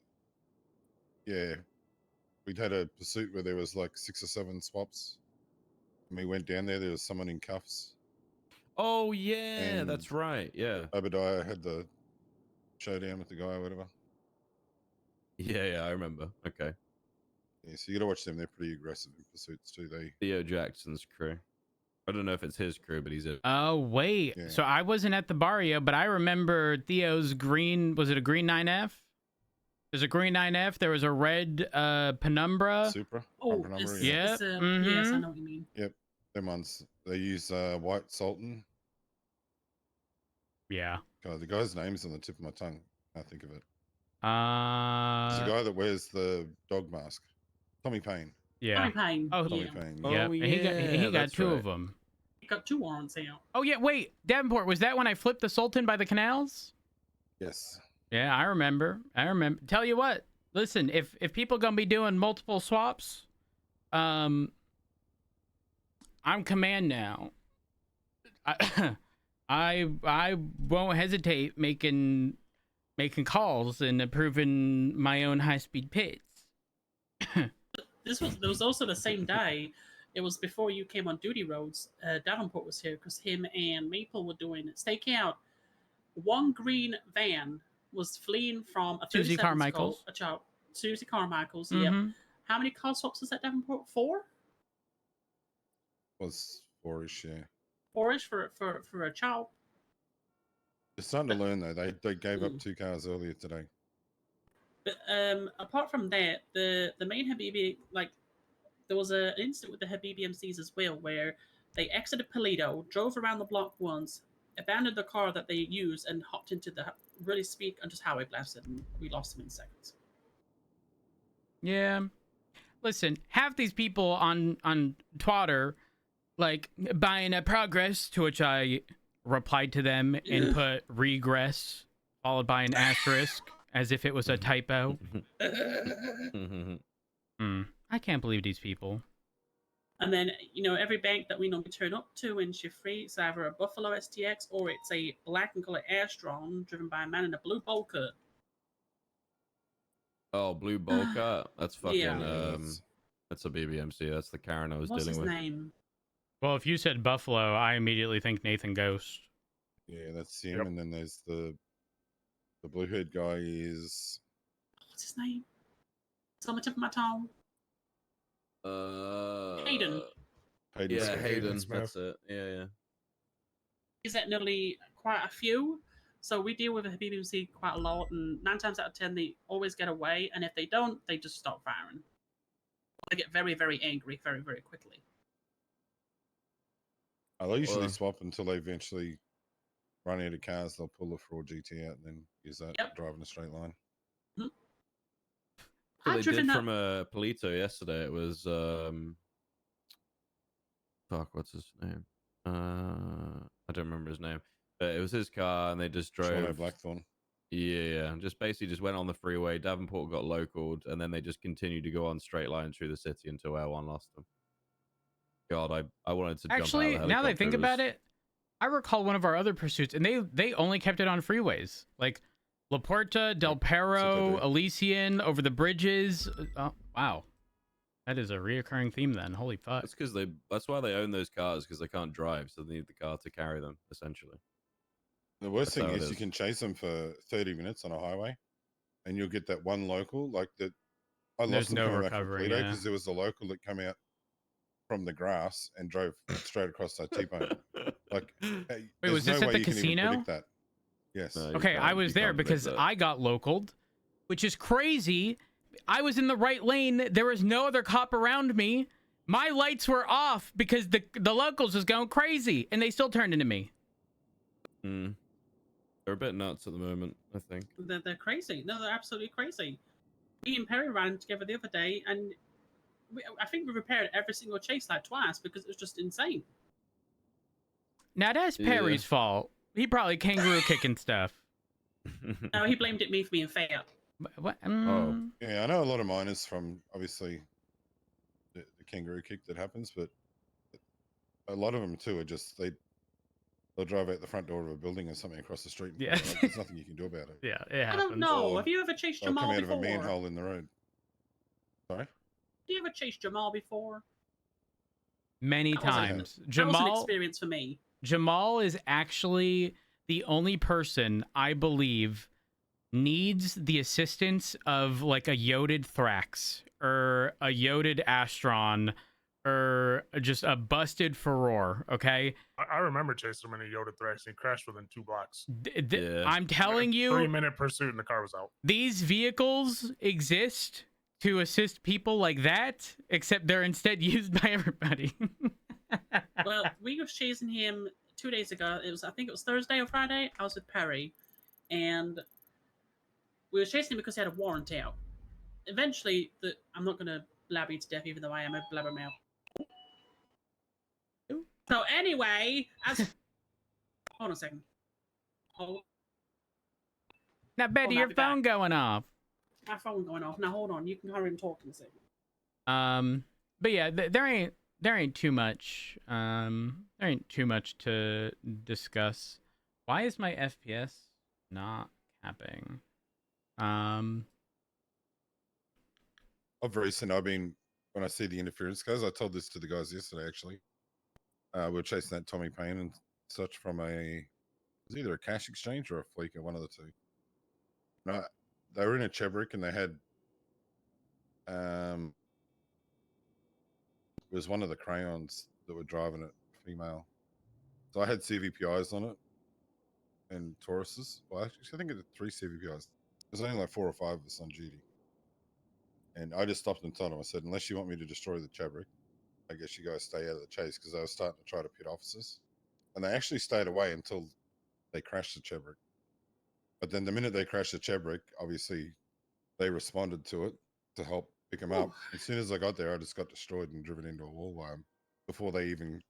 yeah, we'd had a pursuit where there was like 6 or 7 swaps. And we went down there. There was someone in cuffs. Oh yeah, And that's right. Yeah. Obadiah had the showdown with the guy or whatever. Yeah, I remember. Okay. Yeah, so you got to watch them. They're pretty aggressive in pursuits too. They Theo Jackson's crew. I don't know if it's his crew, but he's a Oh, wait. Yeah. So I wasn't at the barrio, but I remember Theo's green. Was it a green 9F? There's a green 9F. There was a red Penumbra. Supra. Oh, Bumper number, it's, yeah. Yeah. it's, yes, I Mhm. know what you mean. Yep. Them ones. They use White Sultan. Yeah. God, the guy's name's on the tip of my tongue. I can't think of it. It's the Uh, guy that wears the dog mask. Tommy Payne. yeah. Tommy Payne. Oh, Tommy yeah. Payne. Yeah. Oh, And he got yeah, got that's 2 right. of them. He got 2 warrants out. Oh yeah. Wait, Davenport, was that when I flipped the Sultan by the canals? Yes. Yeah, I remember. Tell you what. Listen, if people gonna be doing multiple swaps, I'm command now. I won't hesitate making calls and approving my own high speed pits. There was also the same day. It was before you came on duty roads. Davenport was here because him and Maple were doing stakeout. One green van was fleeing from a Susie 37 Carmichael's. Skull, a child, Susie Carmichael's. Yep. Mhm. How many car swaps was that, Davenport? 4? Was 4-ish, yeah. 4-ish for a child. They're starting to learn though. They gave up 2 cars earlier today. But apart from that, the main Habibi, like, there was an incident with the Habibi MCs as well where they exited Polito, drove around the block once, abandoned the car that they used, and hopped into the really speed and just highway blasted, and we lost them in seconds. Yeah. Listen, half these people on Twitter, like, buying a progress, to which I replied to them and put regress followed by an asterisk as if it was a typo. I can't believe these people. And then, every bank that we normally turn up to in shift 3, it's either a Buffalo STX or it's a black and color Astron driven by a man in a blue bowl cut. Oh, Blue Bowl Cut. That's fucking Yeah. that's a BBMC. That's the Karen I was What's dealing his with. name? Well, if you said Buffalo, I immediately think Nathan Ghost. Yeah, that's him. Yep. And then there's the blue haired guy is What's his name? It's on the tip of my tongue. Hayden. Hayden Yeah, Smith. Hayden. Smith. That's it. Yeah. He's at nearly quite a few. So we deal with a BBC quite a lot, and 9 times out of 10, they always get away. And if they don't, they just stop firing. They get very, very angry very, very quickly. They'll usually Well, swap until they eventually run out of cars. They'll pull the fraud GT out and then use that Yep. drive in a straight line. What I've they driven did up. from Polito yesterday, it was fuck, what's his name? I don't remember his name, but it was his car, and they just Shawnee drove. Blackthorn. Yeah, just basically just went on the freeway. Davenport got localed, and then they just continued to go on straight line through the city until L1 lost them. God, I wanted to Actually, jump out of the now that I helicopter. think about it, I recall one of our other pursuits, and they only kept it on freeways, like La Puerta, Del Perro, do. Elysian, over the bridges. Oh, wow, that is a reoccurring theme then. Holy fuck! That's because that's why they own those cars, because they can't drive, so they need the car to carry them, essentially. The worst That's thing how it is you is. can chase them for 30 minutes on a highway and you'll get that one local like that. I There's lost them no coming recovery, back from Polito yeah. because there was a local that came out from the grass and drove straight across that T-bone. Like, Wait, there's was this no at way the you can even casino? predict that. Yes. No, you Okay, I can't- was you there can't predict because that. I got localed, which is crazy. I was in the right lane. There was no other cop around me. My lights were off because the locals was going crazy, and they still turned into me. They're a bit nuts at the moment, I think. They're crazy. No, they're absolutely crazy. Me and Perry ran together the other day, and I think we repaired every single chase like twice because it was just insane. Now that's Yeah. Perry's fault. He probably kangaroo kicking stuff. No, he blamed me for being fat. What? Yeah, I know a lot of miners from obviously the kangaroo kick that happens, but a lot of them too are just they'll drive out the front door of a building or something across the street. And Yeah. there's nothing you can do about it. Yeah, it happens. I don't know. Or Have you ever chased They'll come Jamal out of a before? manhole in the road. Sorry? Have you ever chased Jamal before? Many That was a- times. That was an Jamal experience for me. Jamal is actually the only person I believe needs the assistance of like a yoded Thrax or a yoded Astron or just a busted Furor, okay? I remember chasing him in a Yoda Thrax and he crashed within 2 blocks. Yeah. I'm telling you, 3-minute pursuit and the car was out. these vehicles exist to assist people like that, except they're instead used by everybody. Well, we were chasing him 2 days ago. I think it was Thursday or Friday. I was with Perry, and we were chasing him because he had a warrant out. Eventually, I'm not going to blabber you to death, even though I am a blabbermouth. So anyway, hold on a second. Oh, Now, Betty, I'll your be back. phone going off. my phone going off. Now hold on. You can hurry and talk in a second. But yeah, there ain't too much. There ain't too much to discuss. Why is my FPS not capping? Of recent, when I see the interference guys, I told this to the guys yesterday actually. We were chasing that Tommy Payne and such from it was either a cash exchange or a Fleeker, one of the two. No, they were in a Chebrick and they had it was one of the crayons that were driving it, female. So I had CVPIs on it and Tauruses. Well, actually, I think it had 3 CVPIs. There's only like 4 or 5 of us on duty. And I just stopped and told them, I said, unless you want me to destroy the Chebrick, I guess you guys stay out of the chase, because I was starting to try to pit officers. And they actually stayed away until they crashed the Chebrick. But then the minute they crashed the Chebrick, obviously they responded to it to help pick them up. As soon as I got there, I just got destroyed and driven into a wall by them before they even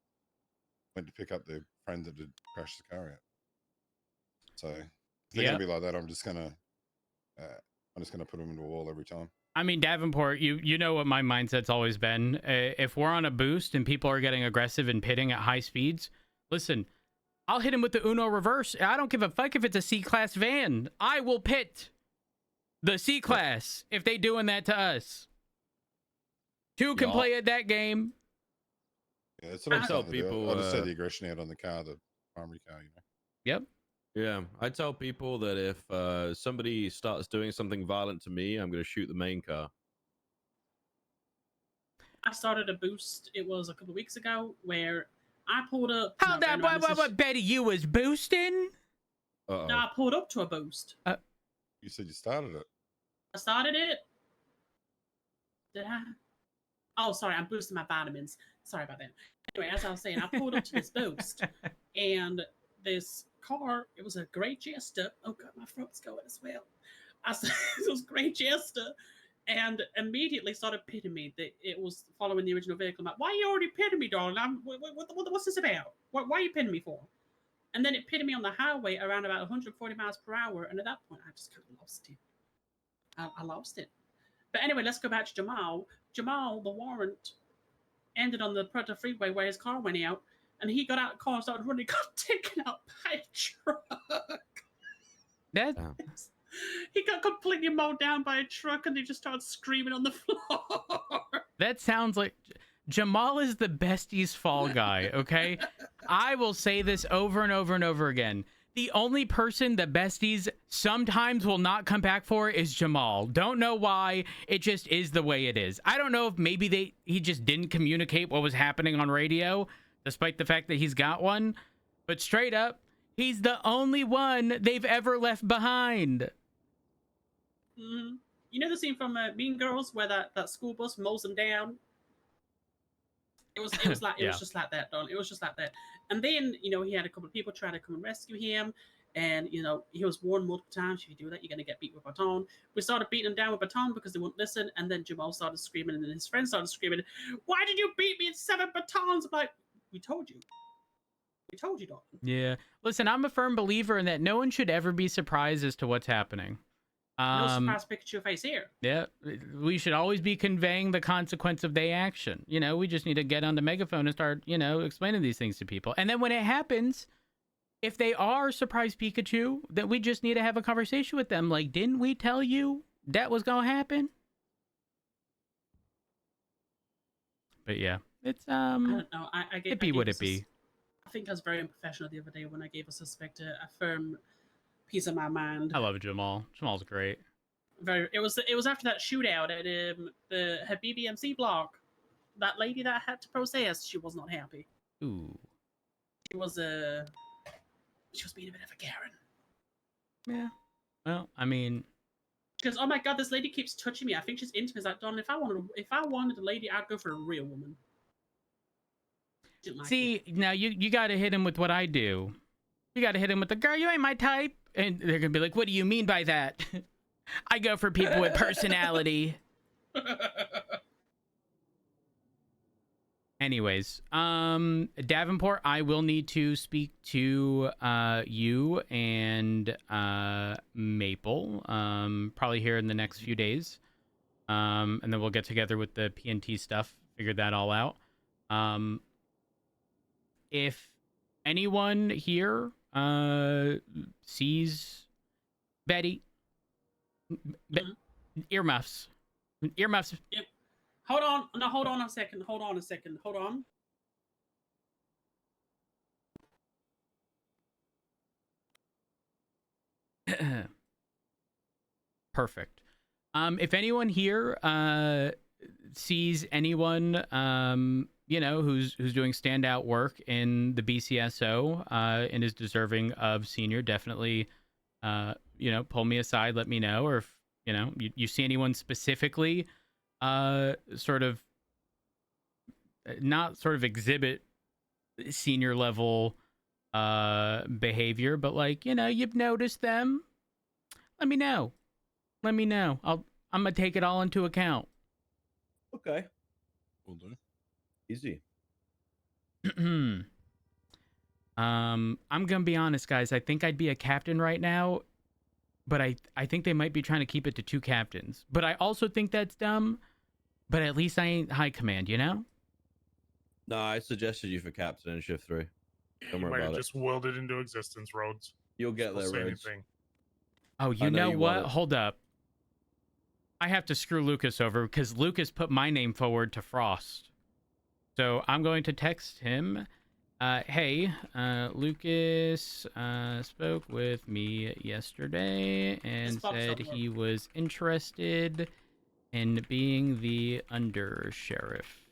went to pick up their friend that had crashed the car out. So if they're gonna be like that, I'm just gonna put them into a wall every time. I mean, Davenport, you know what my mindset's always been. If we're on a boost and people are getting aggressive and pitting at high speeds, listen, I'll hit him with the Uno reverse. I don't give a fuck if it's a C-class van. I will pit the C-class if they doing that to us. 2 can play at that game. Yeah, that's what I'm tell starting to do. people, I'll just set the aggression out on the car, the primary car, you know. Yep. Yeah, I tell people that if somebody starts doing something violent to me, I'm going to shoot the main car. I started a boost. It was a couple of weeks ago where I pulled up. Hold on, what, Betty, you was boosting? Uh-oh. No, I pulled up to a boost. You said you started it. I started it. Did I? Oh, sorry, I'm boosting my vitamins. Sorry about that. Anyway, as I was saying, I pulled up to this boost, and this car, it was a gray Jester. Oh god, my throat's going as well. It was gray Jester, and immediately started pitting me. That it was following the original vehicle. I'm like, why are you already pitting me, darling? What's this about? Why are you pitting me for? And then it pitted me on the highway around about 140 miles per hour, and at that point, I just kind of lost it. I lost it. But anyway, let's go back to Jamal. Jamal, the warrant, ended on the Predator Freeway where his car went out, and he got out of the car and started running, got taken out by a truck. That He got completely mowed down by a truck, and they just started screaming on the floor. That sounds like Jamal is the besties fall guy, okay? I will say this over and over and over again. The only person that besties sometimes will not come back for is Jamal. Don't know why. It just is the way it is. I don't know if maybe he just didn't communicate what was happening on radio, despite the fact that he's got one. But straight up, he's the only one they've ever left behind. Mm-hmm. You know the scene from Mean Girls where that school bus mows them down? It was like it was just like that, Don. It was just like that. And then, he had a couple of people trying to come and rescue him. And, he was warned multiple times, if you do that, you're going to get beat with a baton. We started beating him down with a baton because they wouldn't listen. And then Jamal started screaming, and then his friends started screaming, why did you beat me in 7 batons? I'm like, we told you. We told you, Don. Yeah. Listen, I'm a firm believer in that no one should ever be surprised as to what's happening. No surprise Pikachu face here. Yeah, we should always be conveying the consequence of their action. We just need to get on the megaphone and start, explaining these things to people. And then when it happens, if they are surprise Pikachu, then we just need to have a conversation with them. Like, didn't we tell you that was gonna happen? But yeah, it's I don't know. it be what it be. I think I was very unprofessional the other day when I gave a suspect a firm piece of my mind. I love Jamal. Jamal's great. It was after that shootout at her BBMC block. That lady that had to protest, she was not happy. Ooh. She was being a bit of a Karen. Yeah. Well, I mean, because oh my god, this lady keeps touching me. I think she's into me. It's like, Don, if I wanted a lady, I'd go for a real woman. Like see, now you got to hit him with what I do. You got to hit him with the girl. You ain't my type, and they're gonna be like, "What do you mean by that?" I go for people with personality. Anyways, Davenport, I will need to speak to you and Maple, probably here in the next few days, and then we'll get together with the PNT stuff, figure that all out. If anyone here sees Betty, earmuffs. Yep. Hold on. No, hold on a second. Hold on. Perfect. If anyone here sees anyone who's doing standout work in the BCSO and is deserving of senior, definitely pull me aside, let me know. Or if you see anyone specifically sort of exhibit senior level behavior, but like you've noticed them, let me know. I'm gonna take it all into account. Okay, Will do. easy. I'm gonna be honest, guys. I think I'd be a captain right now, but I think they might be trying to keep it to 2 captains. But I also think that's dumb. But at least I ain't high command, No, I suggested you for captain in shift 3. Don't You worry might have about it. just willed it into existence, Rhodes. You'll get Don't there, say Rhodes. anything. Oh, I you know know you want what? it. Hold up. I have to screw Lucas over because Lucas put my name forward to Frost. So I'm going to text him. Hey, Lucas spoke with me yesterday and said he was interested in being the under sheriff.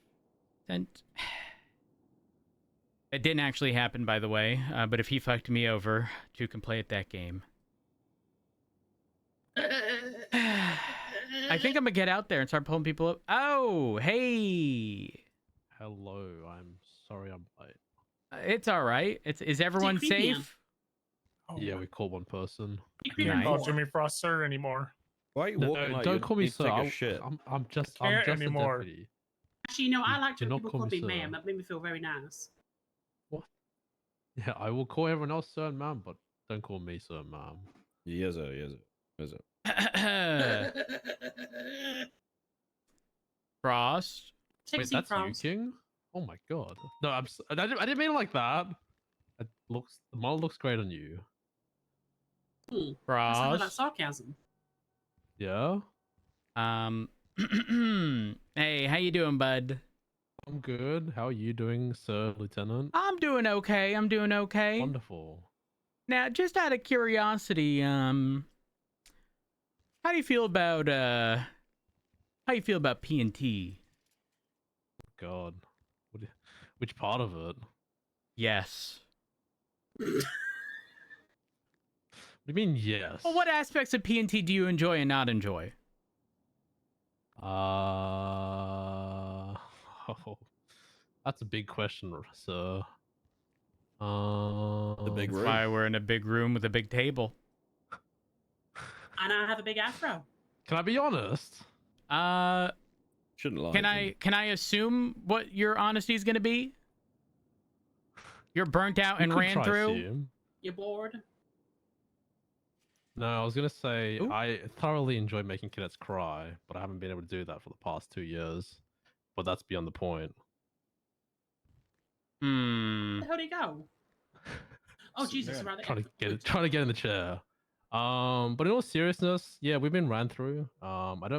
Sent. It didn't actually happen, by the way, but if he fucked me over, 2 can play at that game. I think I'm gonna get out there and start pulling people up. Oh, hey. Hello, I'm sorry I'm late. It's all right. Is everyone creepy, safe? Oh, Yeah, we called one person. You can't call Nice. Jimmy Frost sir anymore. Why are you No, walking like don't you call me need to sir. take a I'm shit? just Can't a anymore. deputy. Actually, I liked Do when not people call called me me sir. ma'am. That made me feel very nice. Yeah, I will call everyone else sir and ma'am, but don't call me sir and ma'am. Yes, sir. Frost. Take a Wait, seat, that's you, Franz. King? Oh my god. No, I didn't mean it like that. The model looks great on you. That's not that Frost. sarcasm. Yeah? Hey, how you doing, bud? I'm good. How are you doing, Sir Lieutenant? I'm doing okay. Wonderful. Now, just out of curiosity, how do you feel about P&T? God. Which part of it? Yes. What do you mean, yes? Well, what aspects of P&T do you enjoy and not enjoy? Oh, that's a big question, sir. The big That's room. why we're in a big room with a big table. And I have a big afro. Can I be honest? Shouldn't lie. Can I assume what your honesty is going to be? You're burnt out You and could ran try through. assume. You're bored? No, I was gonna say Ooh. I thoroughly enjoy making cadets cry, but I haven't been able to do that for the past 2 years. But that's beyond the point. Hmm. Where'd he go? Oh Sit Jesus! down. Right. Trying to get in the chair. But in all seriousness, yeah, we've been ran through. I don't